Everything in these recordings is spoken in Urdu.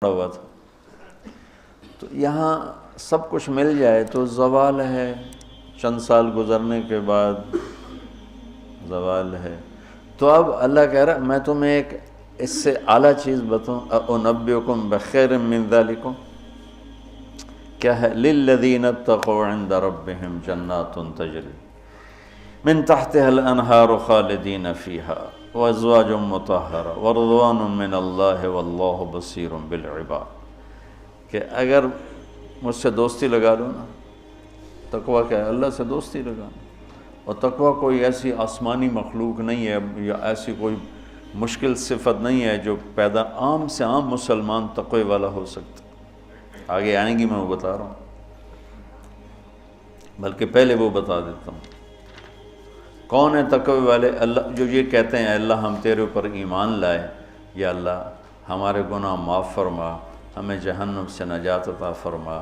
پڑا ہوا تھا۔ تو یہاں سب کچھ مل جائے تو زوال ہے، چند سال گزرنے کے بعد زوال ہے۔ تو اب اللہ کہہ رہا میں تمہیں ایک اس سے اعلیٰ چیز بتاؤں، انبئکم بخیر من ذالکم، کیا ہے؟ للذین اتقوا عند ربہم جنات تجری من تحتها الانہار خالدین فیہا وازواج مطہرہ ورضوان من اللہ واللہ بصیر بالعباد، کہ اگر مجھ سے دوستی لگا لو نا، تقویٰ کیا ہے؟ اللہ سے دوستی لگانا۔ اور تقویٰ کوئی ایسی آسمانی مخلوق نہیں ہے یا ایسی کوئی مشکل صفت نہیں ہے جو پیدا عام سے عام مسلمان تقوی والا ہو سکتا۔ آگے آئیں گی، میں وہ بتا رہا ہوں، بلکہ پہلے وہ بتا دیتا ہوں کون ہے تقوی والے۔ اللہ جو یہ کہتے ہیں اللہ ہم تیرے اوپر ایمان لائے، یا اللہ ہمارے گناہ معاف فرما، ہمیں جہنم سے نجات عطا فرما۔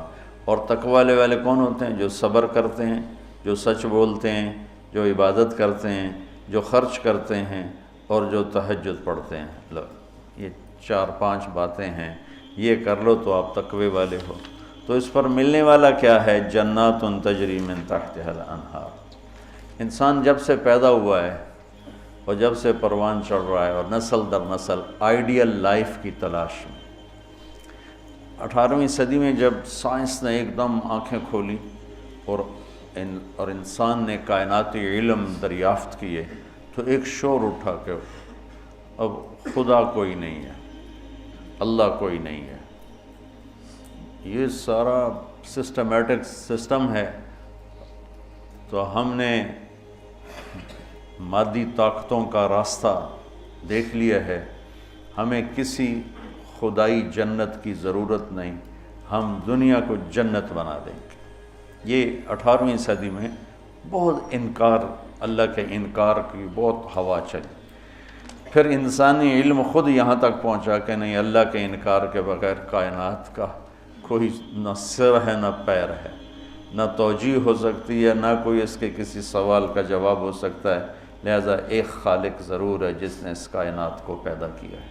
اور تقوی والے کون ہوتے ہیں؟ جو صبر کرتے ہیں، جو سچ بولتے ہیں، جو عبادت کرتے ہیں، جو خرچ کرتے ہیں اور جو تہجد پڑھتے ہیں۔ لو یہ 4-5 باتیں ہیں، یہ کر لو تو آپ تقوی والے ہو۔ تو اس پر ملنے والا کیا ہے؟ جنات تجری من تحتها الانہار۔ انسان جب سے پیدا ہوا ہے اور جب سے پروان چڑھ رہا ہے اور نسل در نسل آئیڈیل لائف کی تلاش میں، 18ویں صدی میں جب سائنس نے ایک دم آنکھیں کھولی اور انسان نے کائناتی علم دریافت کیے، تو ایک شور اٹھا کہ اب خدا کوئی نہیں ہے، اللہ کوئی نہیں ہے۔ یہ سارا سسٹمیٹک سسٹم ہے۔ تو ہم نے مادی طاقتوں کا راستہ دیکھ لیا ہے، ہمیں کسی خدائی جنت کی ضرورت نہیں، ہم دنیا کو جنت بنا دیں گے۔ یہ 18ویں صدی میں بہت انکار، اللہ کے انکار کی بہت ہوا چلی۔ پھر انسانی علم خود یہاں تک پہنچا کہ نہیں، اللہ کے انکار کے بغیر کائنات کا کوئی نہ سر ہے نہ پیر ہے، نہ توجیہ ہو سکتی ہے، نہ کوئی اس کے کسی سوال کا جواب ہو سکتا ہے۔ لہذا ایک خالق ضرور ہے جس نے اس کائنات کو پیدا کیا ہے۔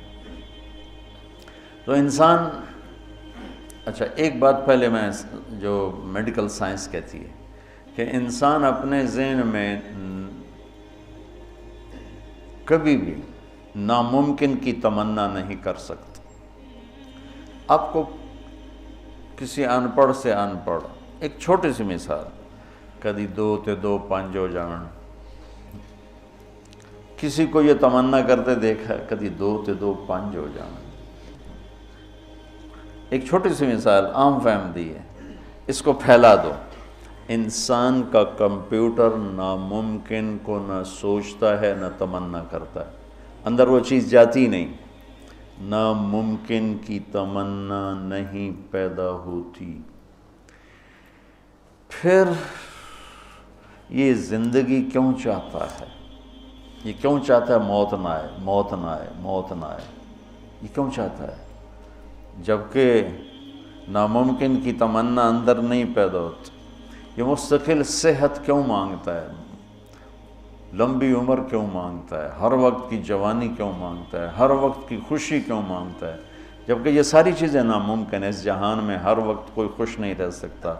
تو انسان، اچھا ایک بات پہلے میں جو میڈیکل سائنس کہتی ہے کہ انسان اپنے ذہن میں کبھی بھی ناممکن کی تمنا نہیں کر سکتا۔ آپ کو کسی ان پڑھ سے ان پڑھ، ایک چھوٹی سی مثال، کدی 2 تے 2 5 ہو جان، کسی کو یہ تمنا کرتے دیکھا کدی 2 تے 2 5 ہو جان۔ ایک چھوٹی سی مثال عام فہم دی ہے، اس کو پھیلا دو۔ انسان کا کمپیوٹر ناممکن کو نہ سوچتا ہے نہ تمنا کرتا ہے، اندر وہ چیز جاتی نہیں، ناممکن کی تمنا نہیں پیدا ہوتی۔ پھر یہ زندگی کیوں چاہتا ہے؟ یہ کیوں چاہتا ہے موت نہ آئے، موت نہ آئے، موت نہ آئے؟ یہ کیوں چاہتا ہے جبکہ ناممکن کی تمنا اندر نہیں پیدا ہوتی؟ یہ مستقل صحت کیوں مانگتا ہے، لمبی عمر کیوں مانگتا ہے، ہر وقت کی جوانی کیوں مانگتا ہے، ہر وقت کی خوشی کیوں مانگتا ہے، جبکہ یہ ساری چیزیں ناممکن ہیں۔ اس جہان میں ہر وقت کوئی خوش نہیں رہ سکتا،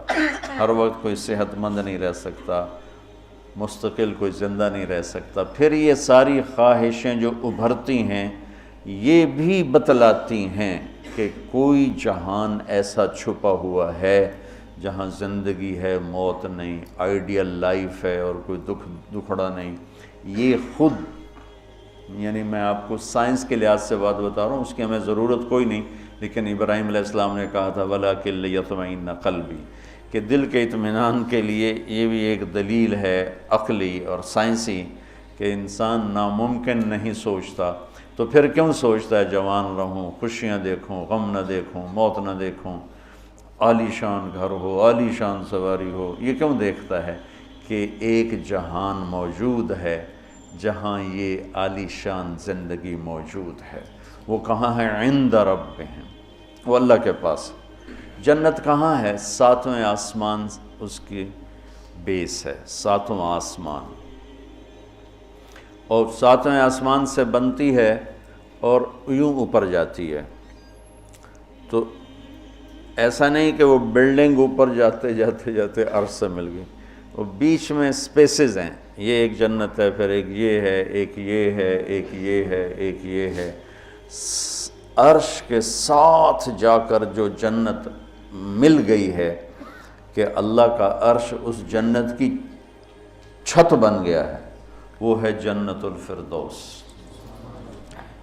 ہر وقت کوئی صحت مند نہیں رہ سکتا، مستقل کوئی زندہ نہیں رہ سکتا۔ پھر یہ ساری خواہشیں جو ابھرتی ہیں یہ بھی بتلاتی ہیں کہ کوئی جہان ایسا چھپا ہوا ہے جہاں زندگی ہے، موت نہیں، آئیڈیل لائف ہے اور کوئی دکھڑا نہیں۔ یہ خود، یعنی میں آپ کو سائنس کے لحاظ سے بات بتا رہا ہوں، اس کی ہمیں ضرورت کوئی نہیں، لیکن ابراہیم علیہ السلام نے کہا تھا وَلَٰكِن لِيَطْمَئِنَّ قَلْبِي، کہ دل کے اطمینان کے لیے یہ بھی ایک دلیل ہے عقلی اور سائنسی کہ انسان ناممکن نہیں سوچتا۔ تو پھر کیوں سوچتا ہے جوان رہوں، خوشیاں دیکھوں، غم نہ دیکھوں، موت نہ دیکھوں، عالی شان گھر ہو، عالی شان سواری ہو؟ یہ کیوں دیکھتا ہے کہ ایک جہان موجود ہے جہاں یہ عالی شان زندگی موجود ہے۔ وہ کہاں ہے؟ عند ربہم، وہ اللہ کے پاس۔ جنت کہاں ہے؟ 7ویں آسمان اس کی بیس ہے، 7واں آسمان، اور 7ویں آسمان سے بنتی ہے اور یوں اوپر جاتی ہے۔ تو ایسا نہیں کہ وہ بلڈنگ اوپر جاتے جاتے جاتے عرش سے مل گئی، وہ بیچ میں سپیسز ہیں، یہ ایک جنت ہے، پھر ایک یہ ہے، ایک یہ ہے، ایک یہ ہے، ایک یہ ہے۔ عرش کے ساتھ جا کر جو جنت مل گئی ہے کہ اللہ کا عرش اس جنت کی چھت بن گیا ہے، وہ ہے جنت الفردوس۔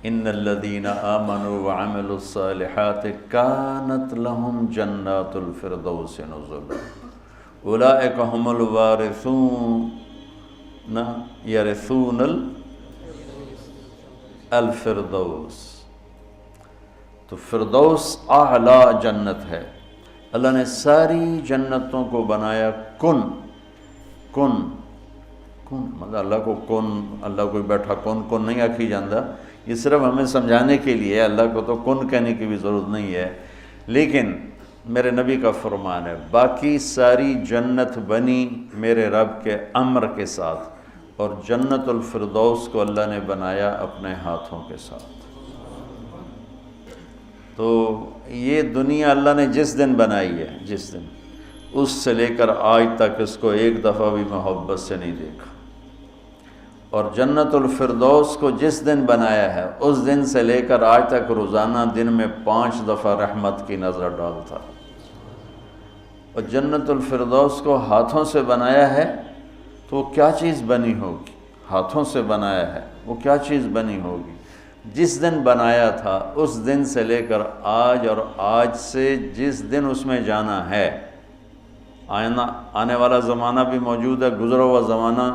ان الذین آمنوا وعملوا الصالحات کانت لهم جنات الفردوس نزلا اولئک هم الوارثون یرثون الفردوس۔ تو فردوس اعلیٰ جنت ہے۔ اللہ نے ساری جنتوں کو بنایا کن مطلب اللہ کو کن، اللہ کوئی بیٹھا کن نہیں آکھی جاندہ، یہ صرف ہمیں سمجھانے کے لیے ہے، اللہ کو تو کن کہنے کی بھی ضرورت نہیں ہے، لیکن میرے نبی کا فرمان ہے باقی ساری جنت بنی میرے رب کے امر کے ساتھ، اور جنت الفردوس کو اللہ نے بنایا اپنے ہاتھوں کے ساتھ۔ تو یہ دنیا اللہ نے جس دن بنائی ہے، جس دن، اس سے لے کر آج تک اس کو ایک دفعہ بھی محبت سے نہیں دیکھا، اور جنت الفردوس کو جس دن بنایا ہے اس دن سے لے کر آج تک روزانہ دن میں 5 دفعہ رحمت کی نظر ڈالتا۔ اور جنت الفردوس کو ہاتھوں سے بنایا ہے تو وہ کیا چیز بنی ہوگی؟ ہاتھوں سے بنایا ہے، وہ کیا چیز بنی ہوگی؟ جس دن بنایا تھا اس دن سے لے کر آج، اور آج سے جس دن اس میں جانا ہے، آنے والا زمانہ بھی موجود ہے، گزرا ہوا زمانہ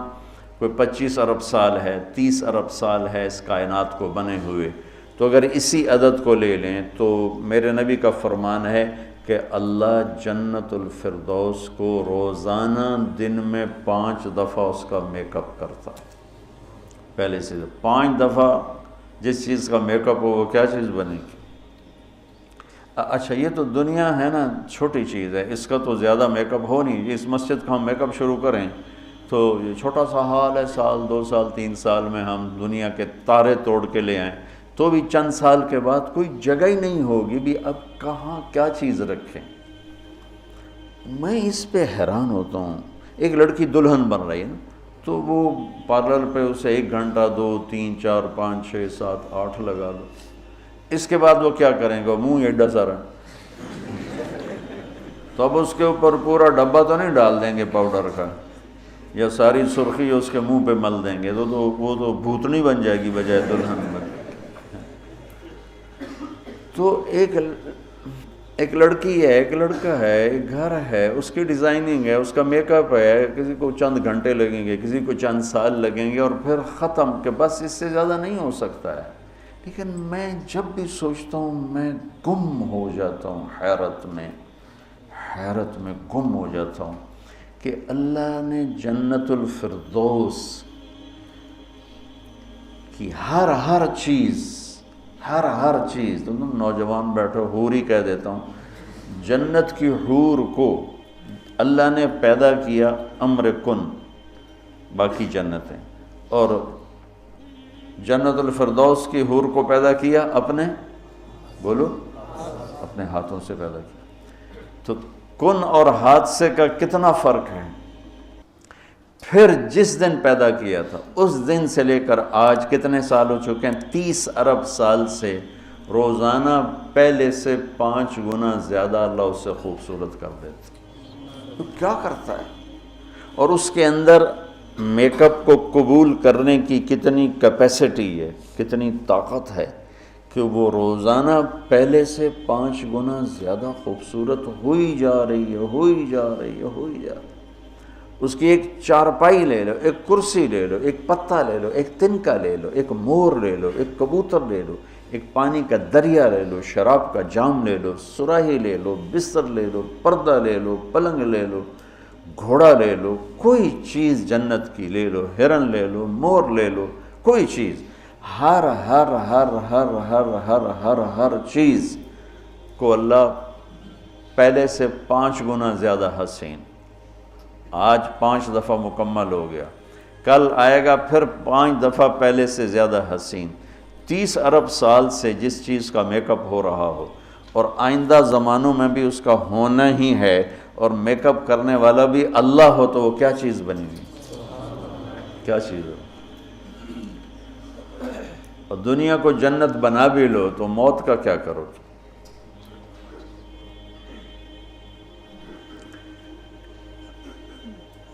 کوئی 25 ارب سال ہے، 30 ارب سال ہے اس کائنات کو بنے ہوئے، تو اگر اسی عدد کو لے لیں تو میرے نبی کا فرمان ہے کہ اللہ جنت الفردوس کو روزانہ دن میں 5 دفعہ اس کا میک اپ کرتا ہے۔ پہلے سے 5 دفعہ جس چیز کا میک اپ ہو وہ کیا چیز بنے گی؟ اچھا یہ تو دنیا ہے نا، چھوٹی چیز ہے، اس کا تو زیادہ میک اپ ہو نہیں، اس مسجد کا ہم میک اپ شروع کریں تو یہ چھوٹا سا حال ہے، سال 2 سال 3 سال میں ہم دنیا کے تارے توڑ کے لے آئیں، تو بھی چند سال کے بعد کوئی جگہ ہی نہیں ہوگی بھی اب کہاں کیا چیز رکھیں۔ میں اس پہ حیران ہوتا ہوں، ایک لڑکی دلہن بن رہی ہے نا، تو وہ پارلر پہ اسے 1 گھنٹہ 2 3 4 5 6 7 8 لگا لو، اس کے بعد وہ کیا کریں گے؟ منہ ایڈا سارا، تو اب اس کے اوپر پورا ڈبہ تو نہیں ڈال دیں گے پاؤڈر کا، یا ساری سرخی اس کے منہ پہ مل دیں گے، تو وہ تو بھوتنی بن جائے گی بجائے دلہن میں۔ تو ایک لڑکی ہے، ایک لڑکا ہے، ایک گھر ہے، اس کی ڈیزائننگ ہے، اس کا میک اپ ہے، کسی کو چند گھنٹے لگیں گے، کسی کو چند سال لگیں گے، اور پھر ختم، کہ بس اس سے زیادہ نہیں ہو سکتا ہے۔ لیکن میں جب بھی سوچتا ہوں میں گم ہو جاتا ہوں، حیرت میں گم ہو جاتا ہوں کہ اللہ نے جنت الفردوس کی ہر چیز، تم نوجوان بیٹھو، حور ہی کہہ دیتا ہوں، جنت کی حور کو اللہ نے پیدا کیا امر کن، باقی جنتیں، اور جنت الفردوس کی حور کو پیدا کیا اپنے ہاتھوں سے پیدا کیا۔ تو کن اور حادثے کا کتنا فرق ہے۔ پھر جس دن پیدا کیا تھا اس دن سے لے کر آج کتنے سال ہو چکے ہیں؟ 30 ارب سال سے روزانہ پہلے سے 5 گنا زیادہ اللہ اسے خوبصورت کر دیتا۔ تو کیا کرتا ہے؟ اور اس کے اندر میک اپ کو قبول کرنے کی کتنی کیپیسٹی ہے، کتنی طاقت ہے کہ وہ روزانہ پہلے سے 5 گنا زیادہ خوبصورت ہوئی جا رہی ہے۔ اس کی ایک چارپائی لے لو، ایک کرسی لے لو، ایک پتا لے لو، ایک تنکا لے لو، ایک مور لے لو، ایک کبوتر لے لو، ایک پانی کا دریا لے لو، شراب کا جام لے لو، سراہی لے لو، بستر لے لو، پردہ لے لو، پلنگ لے لو، گھوڑا لے لو، کوئی چیز جنت کی لے لو، ہرن لے لو، مور لے لو، کوئی چیز، ہر چیز کو اللہ پہلے سے 5 گنا زیادہ حسین، آج 5 دفعہ مکمل ہو گیا، کل آئے گا پھر 5 دفعہ پہلے سے زیادہ حسین۔ 30 ارب سال سے جس چیز کا میک اپ ہو رہا ہو، اور آئندہ زمانوں میں بھی اس کا ہونا ہی ہے، اور میک اپ کرنے والا بھی اللہ ہو تو وہ کیا چیز بنے گی؟ کیا چیز ہو؟ اور دنیا کو جنت بنا بھی لو تو موت کا کیا کرو؟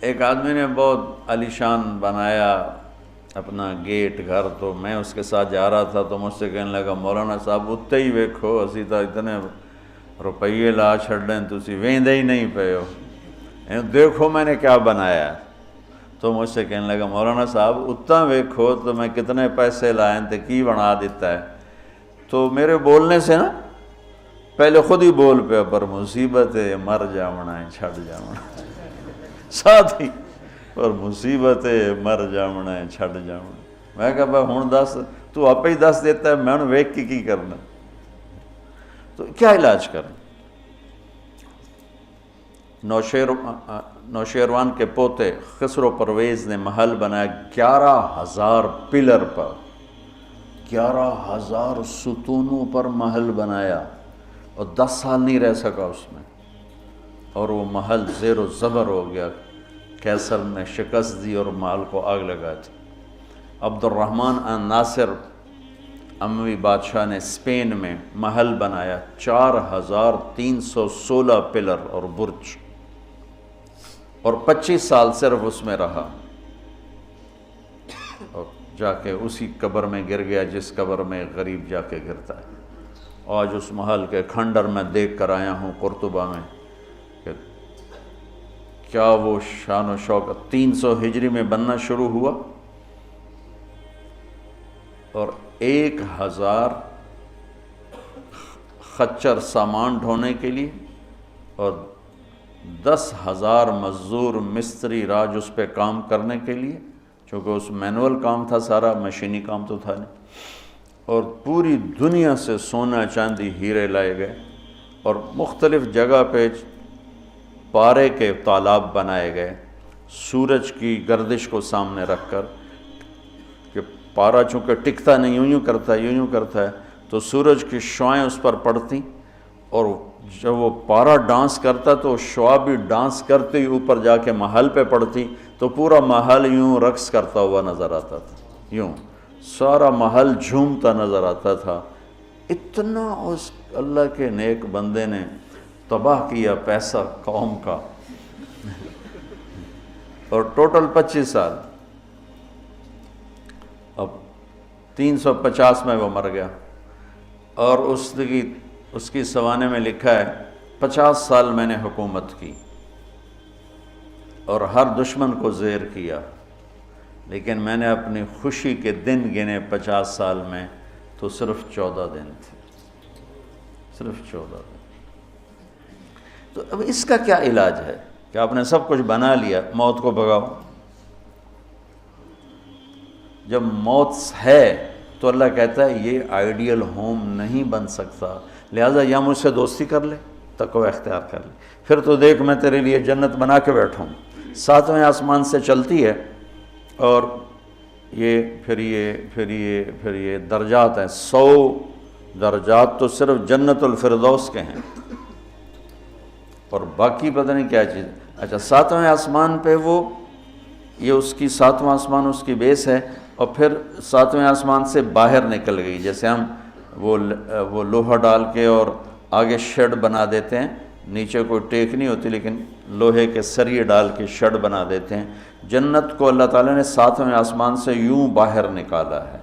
ایک آدمی نے بہت عالیشان بنایا اپنا گیٹ گھر، تو میں اس کے ساتھ جا رہا تھا تو مجھ سے کہنے لگا مولانا صاحب اتنے ہی ویکھو اسی تو اتنے روپیے لا چھڑیں تسی ویندے ہی نہیں پے ہو، دیکھو میں نے کیا بنایا ہے۔ تو مجھ سے کہنے لگا مولانا صاحب اتنا ویکھو تو میں کتنے پیسے لائیں تے کی بنا دیتا ہے۔ تو میرے بولنے سے نا پہلے خود ہی بول پہ پر مصیبت ہے مر جاونا ہے چھڑ جاونا ہے، ساتھ ہی پر مصیبت ہے مر جاونا ہے چھڑ جاونا۔ میں کہا بھائی ہون دس تو آپ ہی دس دیتا ہے، میں انہوں ویک کی کرنا؟ تو کیا علاج کریں؟ نوشیروان کے پوتے خسرو پرویز نے محل بنایا 11,000 پلر پر، 11,000 ستونوں پر محل بنایا، اور 10 سال نہیں رہ سکا اس میں، اور وہ محل زیر و زبر ہو گیا۔ کیسر نے شکست دی اور محل کو آگ لگا دی۔ عبد الرحمن ناصر اموی بادشاہ نے اسپین میں محل بنایا 4,316 پلر اور برج، اور 25 سال صرف اس میں رہا، اور جا کے اسی قبر میں گر گیا جس قبر میں غریب جا کے گرتا ہے۔ آج اس محل کے کھنڈر میں دیکھ کر آیا ہوں قرطبہ میں کہ کیا وہ شان و شوکت 300 ہجری میں بننا شروع ہوا، اور 1,000 خچر سامان ڈھونے کے لیے اور 10,000 مزدور مستری راج اس پہ کام کرنے کے لیے، چونکہ اس مینول کام تھا سارا، مشینی کام تو تھا نہیں، اور پوری دنیا سے سونا چاندی ہیرے لائے گئے، اور مختلف جگہ پہ پارے کے تالاب بنائے گئے سورج کی گردش کو سامنے رکھ کر، کہ پارا چونکہ ٹکتا نہیں، یوں کرتا ہے یوں کرتا ہے، تو سورج کی شعائیں اس پر پڑتی، اور جب وہ پارا ڈانس کرتا تو شعا بھی ڈانس کرتے ہی اوپر جا کے محل پہ پڑتی، تو پورا محل یوں رقص کرتا ہوا نظر آتا تھا، یوں سارا محل جھومتا نظر آتا تھا۔ اتنا اس اللہ کے نیک بندے نے تباہ کیا پیسہ قوم کا، اور ٹوٹل 25 سال، اب 350 میں وہ مر گیا، اور اس کی سوانے میں لکھا ہے 50 سال میں نے حکومت کی اور ہر دشمن کو زیر کیا، لیکن میں نے اپنی خوشی کے دن گنے 50 سال میں تو صرف 14 دن تھے، صرف 14 دن۔ تو اب اس کا کیا علاج ہے کہ آپ نے سب کچھ بنا لیا، موت کو بھگاؤ؟ جب موت ہے تو اللہ کہتا ہے یہ آئیڈیل ہوم نہیں بن سکتا، لہٰذا یا مجھ سے دوستی کر لے، تقوی اختیار کر لے، پھر تو دیکھ میں تیرے لیے جنت بنا کے بیٹھوں، 7ویں آسمان سے چلتی ہے، اور پھر یہ درجات ہیں، 100 درجات تو صرف جنت الفردوس کے ہیں، اور باقی پتہ نہیں کیا چیز۔ اچھا 7ویں آسمان پہ یہ اس کی 7واں آسمان اس کی بیس ہے، اور پھر 7ویں آسمان سے باہر نکل گئی، جیسے ہم وہ لوہا ڈال کے اور آگے شیڈ بنا دیتے ہیں، نیچے کوئی ٹیک نہیں ہوتی لیکن لوہے کے سریے ڈال کے شیڈ بنا دیتے ہیں، جنت کو اللہ تعالیٰ نے 7ویں آسمان سے یوں باہر نکالا ہے۔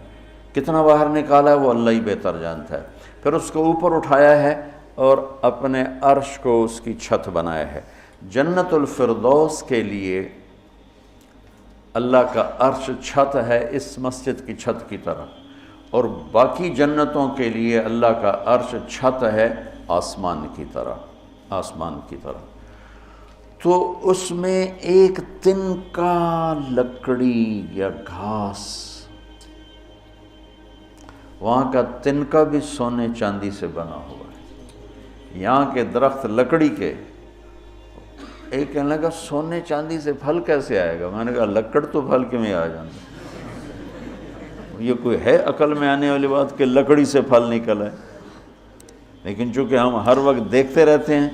کتنا باہر نکالا ہے وہ اللہ ہی بہتر جانتا ہے۔ پھر اس کو اوپر اٹھایا ہے اور اپنے عرش کو اس کی چھت بنایا ہے۔ جنت الفردوس کے لیے اللہ کا عرش چھت ہے اس مسجد کی چھت کی طرح، اور باقی جنتوں کے لیے اللہ کا عرش چھت ہے آسمان کی طرح، آسمان کی طرح۔ تو اس میں ایک تنکا لکڑی یا گھاس، وہاں کا تنکا بھی سونے چاندی سے بنا ہوا ہے، یہاں کے درخت لکڑی کے۔ ایک کہنے لگا سونے چاندی سے پھل کیسے آئے گا؟ میں نے کہا لکڑ تو پھل کیوں آ جاتا، یہ کوئی ہے عقل میں آنے والی بات کہ لکڑی سے پھل نکل ہے؟ لیکن چونکہ ہم ہر وقت دیکھتے رہتے ہیں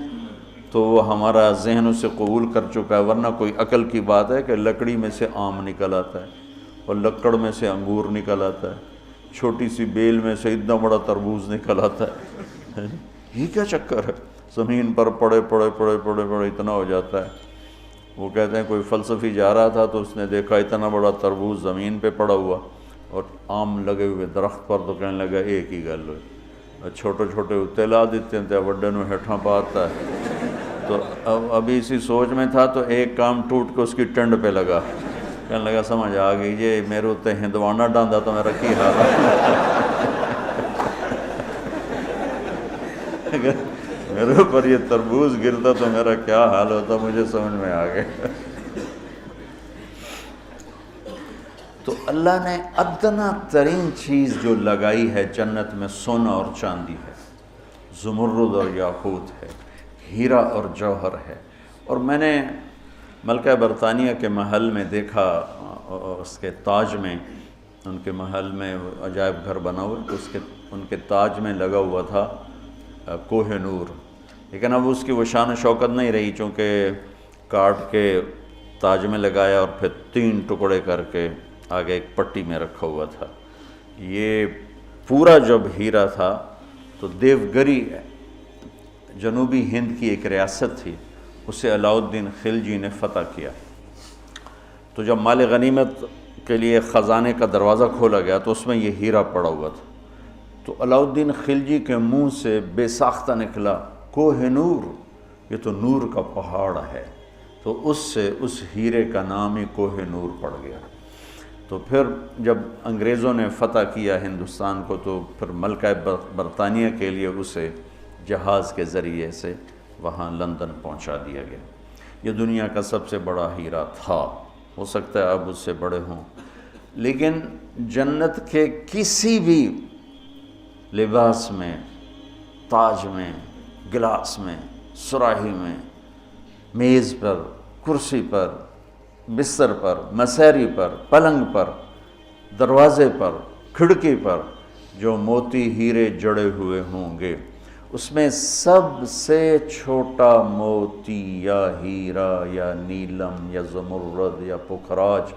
تو وہ ہمارا ذہن اسے قبول کر چکا ہے. ورنہ کوئی عقل کی بات ہے کہ لکڑی میں سے آم نکل آتا ہے اور لکڑ میں سے انگور نکل آتا ہے, چھوٹی سی بیل میں سے اتنا بڑا تربوز نکل آتا ہے. یہ کیا چکر ہے؟ زمین پر پڑے پڑے پڑے پڑے پڑے اتنا ہو جاتا ہے. وہ کہتے ہیں کوئی فلسفی جا رہا تھا تو اس نے دیکھا اتنا بڑا تربوز زمین پہ پڑا ہوا اور آم لگے ہوئے درخت پر, تو کہنے لگا ایک ہی گل ہوئی, چھوٹے چھوٹے اتنے لا دیتے ہیں وڈے نو ہیٹھاں پاتا ہے. تو ابھی اسی سوچ میں تھا تو ایک کام ٹوٹ کے اس کی ٹنڈ پہ لگا. کہنے لگا سمجھ آ گئی یہ میرے اتنے ہندوانہ ڈاندا تو میرا کی حال ہے, میرے اوپر یہ تربوز گرتا تو میرا کیا حال ہوتا, مجھے سمجھ میں آ گیا. تو اللہ نے ادنا ترین چیز جو لگائی ہے جنت میں سونا اور چاندی ہے, زمرد اور یاقوت ہے, ہیرا اور جوہر ہے. اور میں نے ملکہ برطانیہ کے محل میں دیکھا, اس کے تاج میں, ان کے محل میں عجائب گھر بنا ہوا تو ان کے تاج میں لگا ہوا تھا کوہ نور. لیکن اب اس کی وہ شان و شوکت نہیں رہی, چونکہ کاٹ کے تاج میں لگایا اور پھر 3 ٹکڑے کر کے آگے ایک پٹی میں رکھا ہوا تھا. یہ پورا جب ہیرا تھا تو دیوگری جنوبی ہند کی ایک ریاست تھی, اسے علاؤ الدین خلجی نے فتح کیا. تو جب مال غنیمت کے لیے خزانے کا دروازہ کھولا گیا تو اس میں یہ ہیرا پڑا ہوا تھا. تو علاؤ الدین خلجی کے منہ سے بے ساختہ نکلا کوہ نور, یہ تو نور کا پہاڑ ہے. تو اس سے اس ہیرے کا نام ہی کوہ نور پڑ گیا. تو پھر جب انگریزوں نے فتح کیا ہندوستان کو تو پھر ملکہ برطانیہ کے لیے اسے جہاز کے ذریعے سے وہاں لندن پہنچا دیا گیا. یہ دنیا کا سب سے بڑا ہیرا تھا, ہو سکتا ہے اب اس سے بڑے ہوں, لیکن جنت کے کسی بھی لباس میں, تاج میں, گلاس میں, سراہی میں, میز پر, کرسی پر, بستر پر, مسیری پر, پلنگ پر, دروازے پر, کھڑکی پر جو موتی ہیرے جڑے ہوئے ہوں گے, اس میں سب سے چھوٹا موتی یا ہیرا یا نیلم یا زمرد یا پکھراج,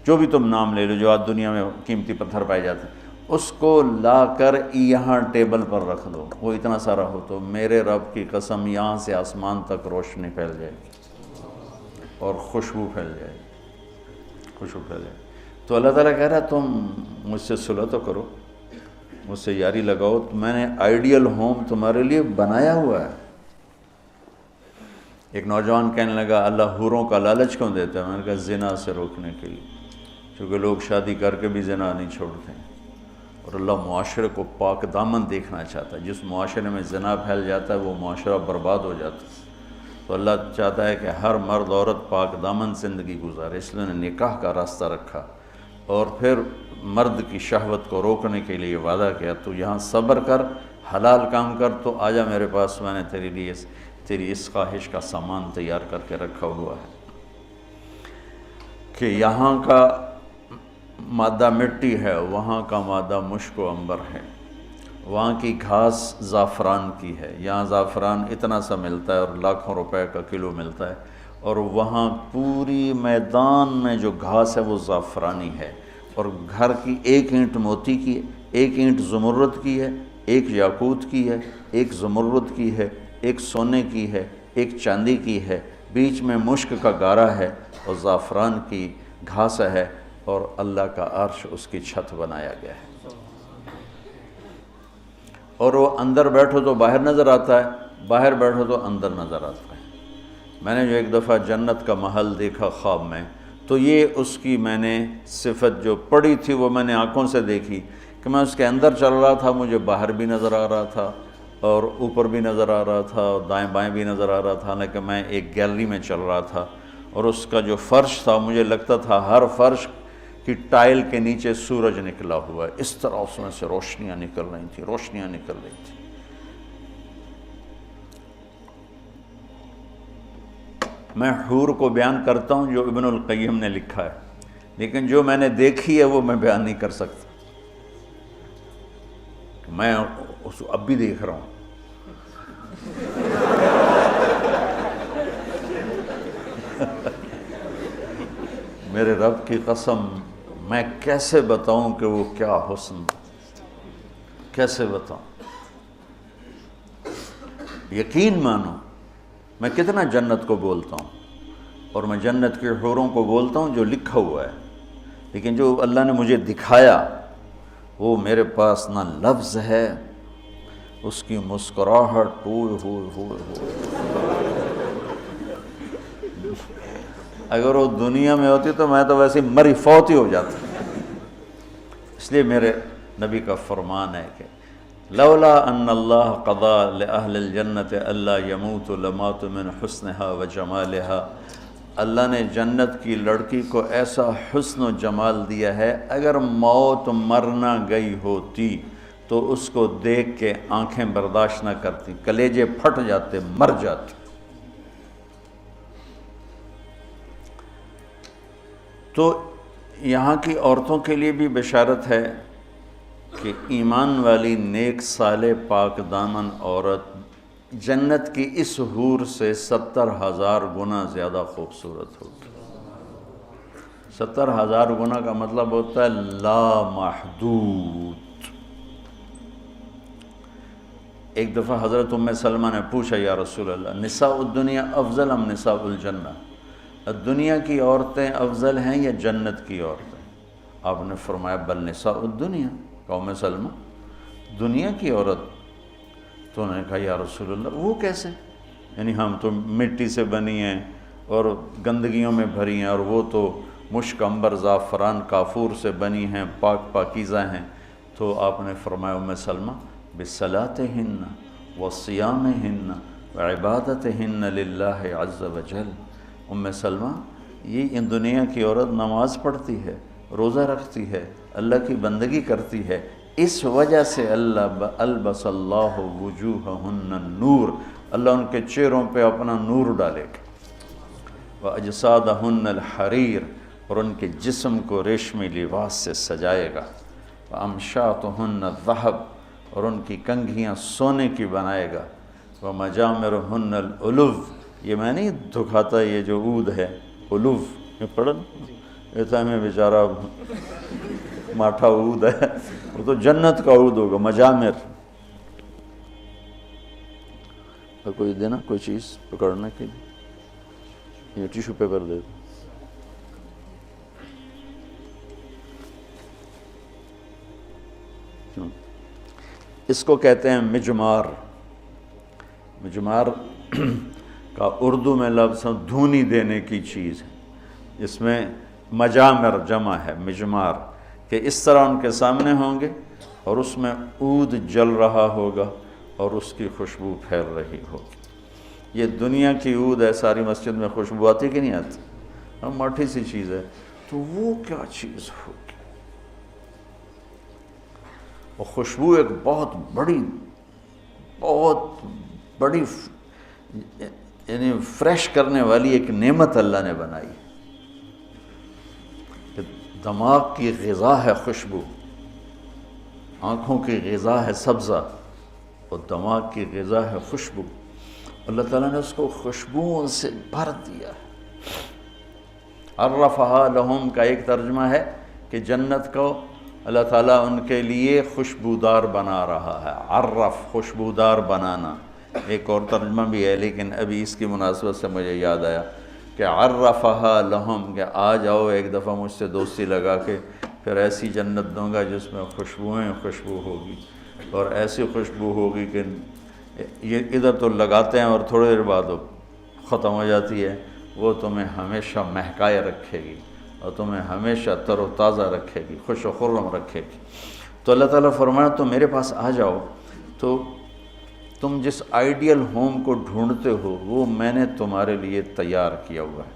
جو بھی تم نام لے لو جو آج دنیا میں قیمتی پتھر پائے جاتے ہیں, اس کو لا کر یہاں ٹیبل پر رکھ دو, وہ اتنا سارا ہو تو میرے رب کی قسم یہاں سے آسمان تک روشنی پھیل جائے گی اور خوشبو پھیل جائے گی, خوشبو پھیل جائے گی. تو اللہ تعالیٰ کہہ رہا ہے تم مجھ سے صلح تو کرو, مجھ سے یاری لگاؤ, تو میں نے آئیڈیل ہوم تمہارے لیے بنایا ہوا ہے. ایک نوجوان کہنے لگا اللہ حوروں کا لالچ کیوں دیتا ہے؟ میں نے کہا زنا سے روکنے کے لیے, کیونکہ لوگ شادی کر کے بھی زنا نہیں چھوڑتے ہیں, اور اللہ معاشرے کو پاک دامن دیکھنا چاہتا ہے. جس معاشرے میں زنا پھیل جاتا ہے وہ معاشرہ برباد ہو جاتا ہے. تو اللہ چاہتا ہے کہ ہر مرد عورت پاک دامن زندگی گزارے, اس لیے نے نکاح کا راستہ رکھا, اور پھر مرد کی شہوت کو روکنے کے لیے وعدہ کیا تو یہاں صبر کر, حلال کام کر, تو آجا میرے پاس, میں نے تیرے لیے تیری اس خواہش کا سامان تیار کر کے رکھا ہوا ہے. کہ یہاں کا مادہ مٹی ہے, وہاں کا مادہ مشک و عنبر ہے, وہاں کی گھاس زعفران کی ہے, یہاں زعفران اتنا سا ملتا ہے اور لاکھوں روپے کا کلو ملتا ہے, اور وہاں پوری میدان میں جو گھاس ہے وہ زعفرانی ہے, اور گھر کی 1 اینٹ موتی کی ہے, 1 اینٹ زمرد کی ہے, 1 یاقوت کی ہے, 1 زمرد کی ہے, 1 سونے کی ہے, 1 چاندی کی ہے, بیچ میں مشک کا گارا ہے اور زعفران کی گھاس ہے, اور اللہ کا عرش اس کی چھت بنایا گیا ہے. اور وہ اندر بیٹھو تو باہر نظر آتا ہے, باہر بیٹھو تو اندر نظر آتا ہے. میں نے جو ایک دفعہ جنت کا محل دیکھا خواب میں, تو یہ اس کی میں نے صفت جو پڑی تھی وہ میں نے آنکھوں سے دیکھی کہ میں اس کے اندر چل رہا تھا, مجھے باہر بھی نظر آ رہا تھا اور اوپر بھی نظر آ رہا تھا اور دائیں بائیں بھی نظر آ رہا تھا, حالانکہ میں ایک گیلری میں چل رہا تھا, اور اس کا جو فرش تھا مجھے لگتا تھا ہر فرش کی ٹائل کے نیچے سورج نکلا ہوا ہے, اس طرح اس میں سے روشنیاں نکل رہی تھیں, روشنیاں نکل رہی تھیں. میں حور کو بیان کرتا ہوں جو ابن القیم نے لکھا ہے, لیکن جو میں نے دیکھی ہے وہ میں بیان نہیں کر سکتا. میں اس اب بھی دیکھ رہا ہوں, میرے رب کی قسم میں کیسے بتاؤں کہ وہ کیا حسن، کیسے بتاؤں؟ یقین مانو میں کتنا جنت کو بولتا ہوں، اور میں جنت کے حوروں کو بولتا ہوں جو لکھا ہوا ہے، لیکن جو اللہ نے مجھے دکھایا وہ میرے پاس نہ لفظ ہے، اس کی مسکراہٹ ہوئے ہوئے ہوئے ہوئے، اگر وہ دنیا میں ہوتی تو میں تو ویسے مری فوت ہی ہو جاتا۔ اس لیے میرے نبی کا فرمان ہے کہ لولا ان اللہ قضا لأہل الجنت الا يموتوا لماتوا من حسنها وجمالها، اللہ نے جنت کی لڑکی کو ایسا حسن و جمال دیا ہے، اگر موت مرنا گئی ہوتی تو اس کو دیکھ کے آنکھیں برداشت نہ کرتی، کلیجے پھٹ جاتے، مر جاتے۔ تو یہاں کی عورتوں کے لیے بھی بشارت ہے کہ ایمان والی نیک صالح پاک دامن عورت جنت کی اس حور سے 70,000 گنا زیادہ خوبصورت ہوگی۔ 70,000 گنا کا مطلب ہوتا ہے لا محدود۔ ایک دفعہ حضرت ام سلمہ نے پوچھا یا رسول اللہ نساء الدنیا افضل ام نساء الجنہ، دنیا کی عورتیں افضل ہیں یا جنت کی عورتیں؟ آپ نے فرمایا بل نساء الدنیا، ام سلمہ دنیا کی عورت۔ تو انہوں نے کہا یا رسول اللہ وہ کیسے؟ یعنی ہم تو مٹی سے بنی ہیں اور گندگیوں میں بھری ہیں، اور وہ تو مشک عنبر زعفران کافور سے بنی ہیں، پاک پاکیزہ ہیں۔ تو آپ نے فرمایا ام سلمہ بصلاتہن وصیامہن وعبادتہن للہ عز وجل، ام سلمہ یہ ان دنیا کی عورت نماز پڑھتی ہے، روزہ رکھتی ہے، اللہ کی بندگی کرتی ہے، اس وجہ سے اللہ البس اللہ وجوہہن النور، اللہ ان کے چہروں پہ اپنا نور ڈالے گا، وَأَجْسَادَهُنَّ الْحَرِيرُ، اور ان کے جسم کو ریشمی لباس سے سجائے گا، وَأَمْشَاطُهُنَّ الذَّهَبُ، اور ان کی کنگھیاں سونے کی بنائے گا، وَمَجَامِرُهُنَّ الْأُلُوفُ، یہ میں نہیں دکھاتا یہ جو عود ہے الوف، یہ پڑھن ایسا میں بیچارہ ماٹھا عود ہے، وہ تو جنت کا عود ہوگا، مجامر۔ کوئی دینا کوئی چیز پکڑنے کے لیے، یہ ٹیشو پیپر دے دو۔ اس کو کہتے ہیں مجمار۔ مجمار کا اردو میں لفظ دھونی دینے کی چیز ہے، اس میں مجامر جمع ہے مجمار، کہ اس طرح ان کے سامنے ہوں گے اور اس میں عود جل رہا ہوگا اور اس کی خوشبو پھیل رہی ہوگی۔ یہ دنیا کی عود ہے، ساری مسجد میں خوشبو آتی کہ نہیں آتی؟ مٹھی سی چیز ہے، تو وہ کیا چیز ہوگی؟ اور خوشبو ایک بہت بڑی یعنی فریش کرنے والی ایک نعمت اللہ نے بنائی ہے، کہ دماغ کی غذا ہے خوشبو، آنکھوں کی غذا ہے سبزہ، اور دماغ کی غذا ہے خوشبو۔ اللہ تعالیٰ نے اس کو خوشبوؤں سے بھر دیا ہے۔ عرفہا لہم کا ایک ترجمہ ہے کہ جنت کو اللہ تعالیٰ ان کے لیے خوشبودار بنا رہا ہے، عرف خوشبودار بنانا۔ ایک اور ترجمہ بھی ہے لیکن ابھی اس کی مناسبت سے مجھے یاد آیا کہ عرفہا لہم، کہ آ جاؤ ایک دفعہ مجھ سے دوستی لگا کے، پھر ایسی جنت دوں گا جس میں خوشبوئیں خوشبو ہوگی، اور ایسی خوشبو ہوگی کہ یہ ادھر تو لگاتے ہیں اور تھوڑی دیر بعد وہ ختم ہو جاتی ہے، وہ تمہیں ہمیشہ مہکائے رکھے گی اور تمہیں ہمیشہ تر و تازہ رکھے گی، خوش و خرم رکھے گی۔ تو اللہ تعالیٰ فرمایا تو میرے پاس آ جاؤ، تو تم جس آئیڈیل ہوم کو ڈھونڈتے ہو وہ میں نے تمہارے لیے تیار کیا ہوا ہے۔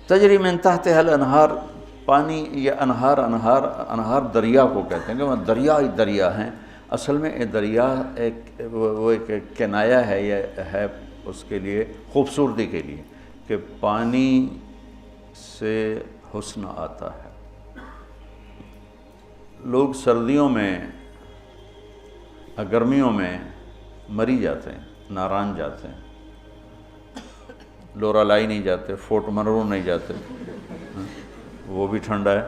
تجری من تحتہا الانہار، پانی یہ انہار دریا کو کہتے ہیں، کہ وہ دریائی دریا ہیں۔ اصل میں یہ دریا وہ ایک کنایہ ہے، یہ ہے اس کے لیے خوبصورتی کے لیے، کہ پانی سے حسن آتا ہے۔ لوگ سردیوں میں گرمیوں میں مری جاتے ہیں، ناران جاتے ہیں، لورالائی نہیں جاتے، فورٹ منرو نہیں جاتے، وہ بھی ٹھنڈا ہے،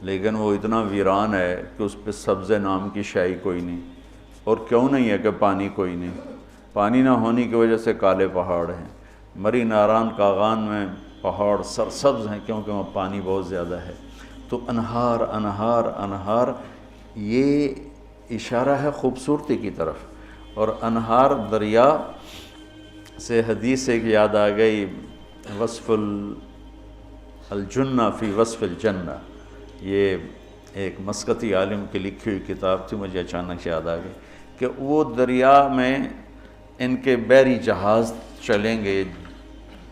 لیکن وہ اتنا ویران ہے کہ اس پہ سبز نام کی شائی کوئی نہیں. اور کیوں نہیں ہے کہ پانی کوئی نہیں؟ پانی نہ ہونے کی وجہ سے کالے پہاڑ ہیں. مری ناران کاغان میں پہاڑ سرسبز ہیں کیونکہ وہاں پانی بہت زیادہ ہے. تو انہار انہار انہار، یہ اشارہ ہے خوبصورتی کی طرف. اور انہار دریا سے حدیث ایک یاد آ گئی، وصف الجنہ فی وصف الجنہ، یہ ایک مسقطی عالم کی لکھی ہوئی کتاب تھی، مجھے اچانک یاد آ گئی کہ وہ دریا میں ان کے بحری جہاز چلیں گے،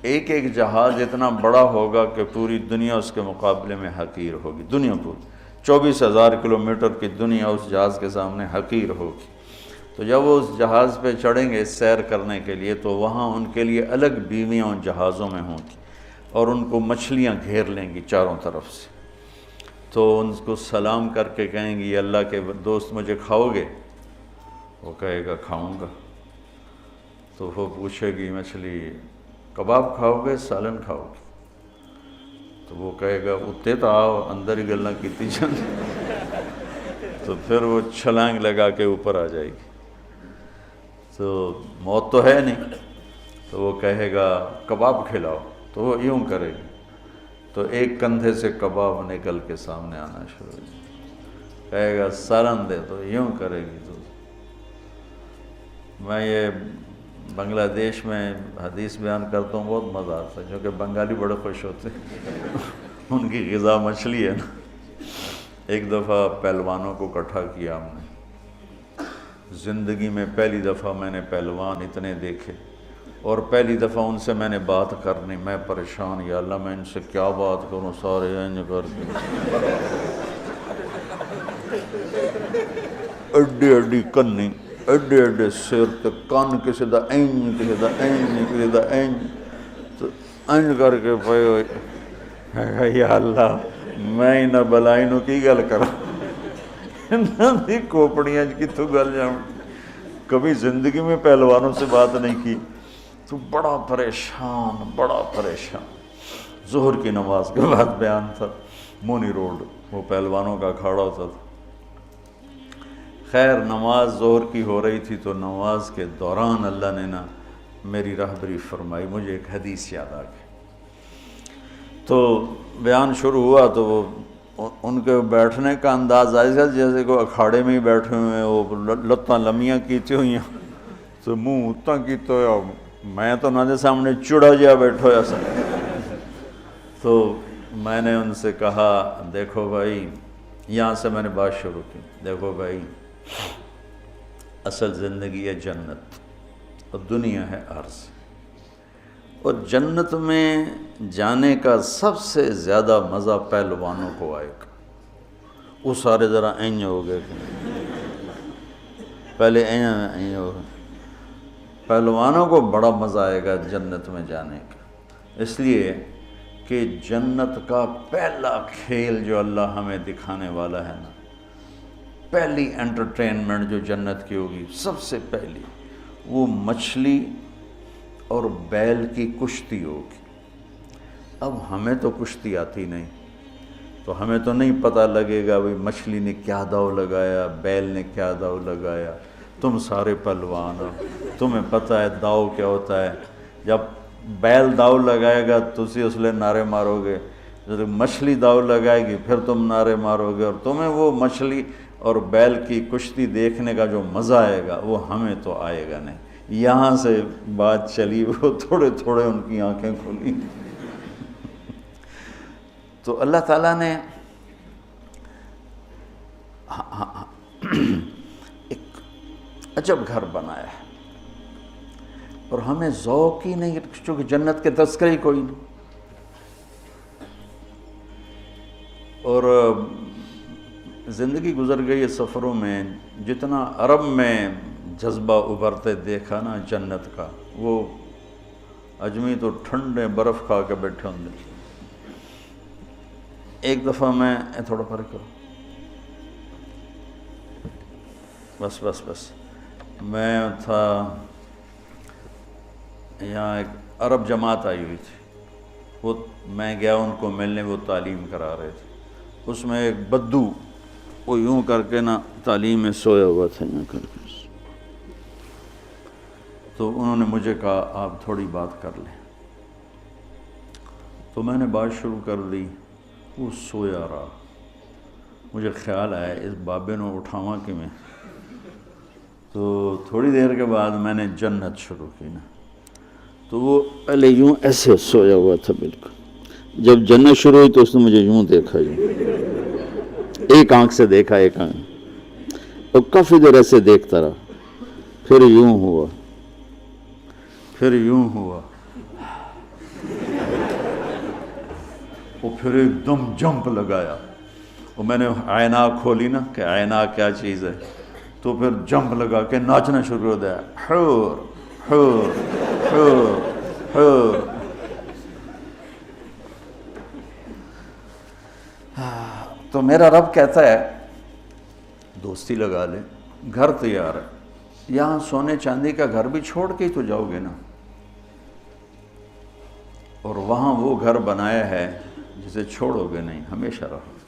ایک ایک جہاز اتنا بڑا ہوگا کہ پوری دنیا اس کے مقابلے میں حقیر ہوگی. دنیا پوری 24,000 کلومیٹر کی دنیا اس جہاز کے سامنے حقیر ہوگی. تو جب وہ اس جہاز پہ چڑھیں گے سیر کرنے کے لیے تو وہاں ان کے لیے الگ بیویاں ان جہازوں میں ہوں گی اور ان کو مچھلیاں گھیر لیں گی چاروں طرف سے. تو ان کو سلام کر کے کہیں گی اللہ کے دوست مجھے کھاؤ گے؟ وہ کہے گا کھاؤں گا. تو وہ پوچھے گی مچھلی کباب کھاؤ گے سالن کھاؤ گے؟ تو وہ کہے گا اتنے تو آؤ اندر ہی گلاں کیتی جان. تو پھر وہ چھلانگ لگا کے اوپر آ جائے گی. تو موت تو ہے نہیں، تو وہ کہے گا کباب کھلاؤ، تو وہ یوں کرے گی تو ایک کندھے سے کباب نکل کے سامنے آنا شروع ہو جائے. کہے گا سالن دے، تو یوں کرے گی. تو میں یہ بنگلہ دیش میں حدیث بیان کرتا ہوں، بہت مزہ آتا ہے کیونکہ بنگالی بڑے خوش ہوتے ہیں. ان کی غذا مچھلی ہے نا. ایک دفعہ پہلوانوں کو اکٹھا کیا ہم نے. زندگی میں پہلی دفعہ میں نے پہلوان اتنے دیکھے، اور پہلی دفعہ ان سے میں نے بات کرنی. میں پریشان، یا اللہ میں ان سے کیا بات کروں، سارے انج کر کے اڈی اڈی کنی، اڈے اڈے سر تے کان کسی دا اینج کسی دا اینج کسی دا اینج. تو انج کر کے پے ہوئے، یا اللہ میں انہاں بلائی نو کی گل کراں، انہاں دی کھوپڑیاں کتھوں گل جاؤں. کبھی زندگی میں پہلوانوں سے بات نہیں کی. تو بڑا پریشان بڑا پریشان. ظہر کی نماز کے بعد بیان تھا، مونی روڈ وہ پہلوانوں کا اکھاڑا ہوتا تھا. خیر نماز ظہر کی ہو رہی تھی تو نماز کے دوران اللہ نے نا میری راہبری فرمائی. مجھے ایک حدیث یاد آ گئی. تو بیان شروع ہوا تو وہ ان کے بیٹھنے کا انداز ایسا جیسے کوئی اکھاڑے میں ہی بیٹھے ہوئے ہیں، وہ لتاں لمیاں کیتی ہوئی ہیں تو منہ اتنا کیتا ہوا. میں تو انہوں نے سامنے چڑا جہا بیٹھا ہوا سا. تو میں نے ان سے کہا دیکھو بھائی، یہاں سے میں نے بات شروع کی، دیکھو بھائی اصل زندگی ہے جنت اور دنیا ہے عرض. اور جنت میں جانے کا سب سے زیادہ مزہ پہلوانوں کو آئے گا. وہ سارے ذرا این ہو گئے، پہلے این ہو گئے. پہلوانوں کو بڑا مزہ آئے گا جنت میں جانے کا، اس لیے کہ جنت کا پہلا کھیل جو اللہ ہمیں دکھانے والا ہے نا، پہلی انٹرٹینمنٹ جو جنت کی ہوگی سب سے پہلی، وہ مچھلی اور بیل کی کشتی ہوگی. اب ہمیں تو کشتی آتی نہیں، تو ہمیں تو نہیں پتہ لگے گا بھئی مچھلی نے کیا داؤ لگایا، بیل نے کیا داؤ لگایا. تم سارے پہلوان ہو، تمہیں پتہ ہے داؤ کیا ہوتا ہے. جب بیل داؤ لگائے گا تسی اس لئے نعرے مارو گے، جب مچھلی داؤ لگائے گی پھر تم نعرے مارو گے، اور تمہیں وہ مچھلی اور بیل کی کشتی دیکھنے کا جو مزہ آئے گا وہ ہمیں تو آئے گا نہیں. یہاں سے بات چلی، وہ تھوڑے تھوڑے ان کی آنکھیں کھلی. تو اللہ تعالیٰ نے ایک عجب گھر بنایا ہے، اور ہمیں ذوق ہی نہیں، چونکہ جنت کے تذکرے ہی کوئی نہیں. اور زندگی گزر گئی ہے سفروں میں، جتنا عرب میں جذبہ ابھرتے دیکھا نا جنت کا، وہ اجمی تو ٹھنڈے برف کھا کے بیٹھے ہوں گے. ایک دفعہ میں تھوڑا فرق کرو، بس میں تھا یہاں، ایک عرب جماعت آئی ہوئی تھی. وہ میں گیا ان کو ملنے، وہ تعلیم کرا رہے تھے، اس میں ایک بدو وہ یوں کر کے نا تعلیم میں سویا ہوا تھا یوں کر کے، تو انہوں نے مجھے کہا آپ تھوڑی بات کر لیں، تو میں نے بات شروع کر دی، وہ سویا رہا، مجھے خیال آیا اس بابے نے اٹھاواں کہ میں، تو تھوڑی دیر کے بعد میں نے جنت شروع کی نا، تو وہ پہلے یوں ایسے سویا ہوا تھا بالکل، جب جنت شروع ہوئی تو اس نے مجھے یوں دیکھا، ایک آنکھ سے دیکھا، ایک آنکھ، اور کافی دیر ایسے دیکھتا رہا، پھر یوں ہوا، پھر یوں ہوا، وہ پھر ایک دم جمپ لگایا، اور میں نے عینک کھولی نا کہ عینک کیا چیز ہے، تو پھر جمپ لگا کے ناچنا شروع ہو گیا، حور حور حور حور۔ تو میرا رب کہتا ہے دوستی لگا لے، گھر تیار ہے، یہاں سونے چاندی کا گھر بھی چھوڑ کے ہی تو جاؤ گے نا، اور وہاں وہ گھر بنایا ہے جسے چھوڑو گے نہیں، ہمیشہ رہو۔